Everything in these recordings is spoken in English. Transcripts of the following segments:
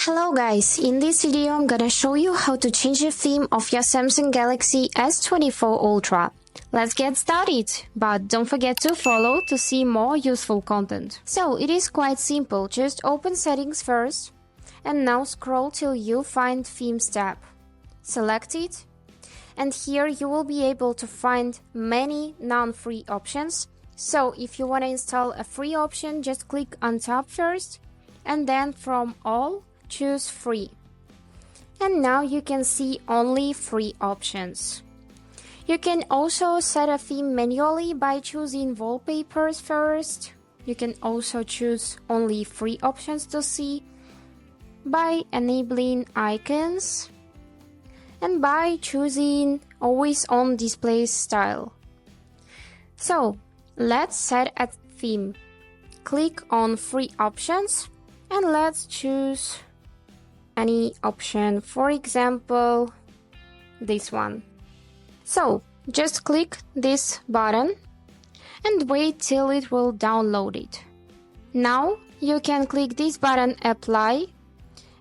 Hello guys, in this video I'm gonna show you how to change the theme of your Samsung Galaxy S24 Ultra. Let's get started, but don't forget to follow to see more useful content. So it is quite simple, just open settings first and now scroll till you find themes tab. Select it and here you will be able to find many non-free options. So if you want to install a free option, just click on top first and then from all choose free. And now you can see only free options. You can also set a theme manually by choosing wallpapers first. You can also choose only free options to see by enabling icons and by choosing always on display style. So let's set a theme. Click on free options and let's choose any option, for example this one. So just click this button and wait till it will download it. Now you can click this button apply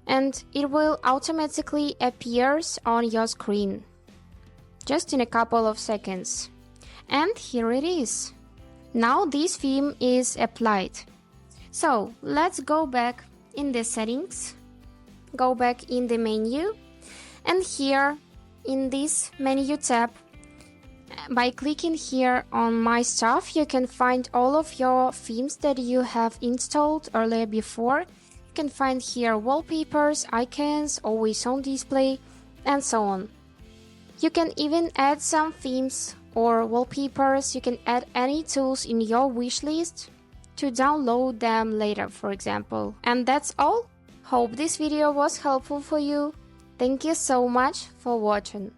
and it will automatically appear on your screen just in a couple of seconds. And here it is. Now this theme is applied. So let's go back in the settings. Go back in the menu and here in this menu tab, by clicking here on my stuff, you can find all of your themes that you have installed earlier before. You can find here wallpapers, icons, always on display, and so on. You can even add some themes or wallpapers. You can add any tools in your wish list to download them later, for example. And that's all. Hope this video was helpful for you. Thank you so much for watching.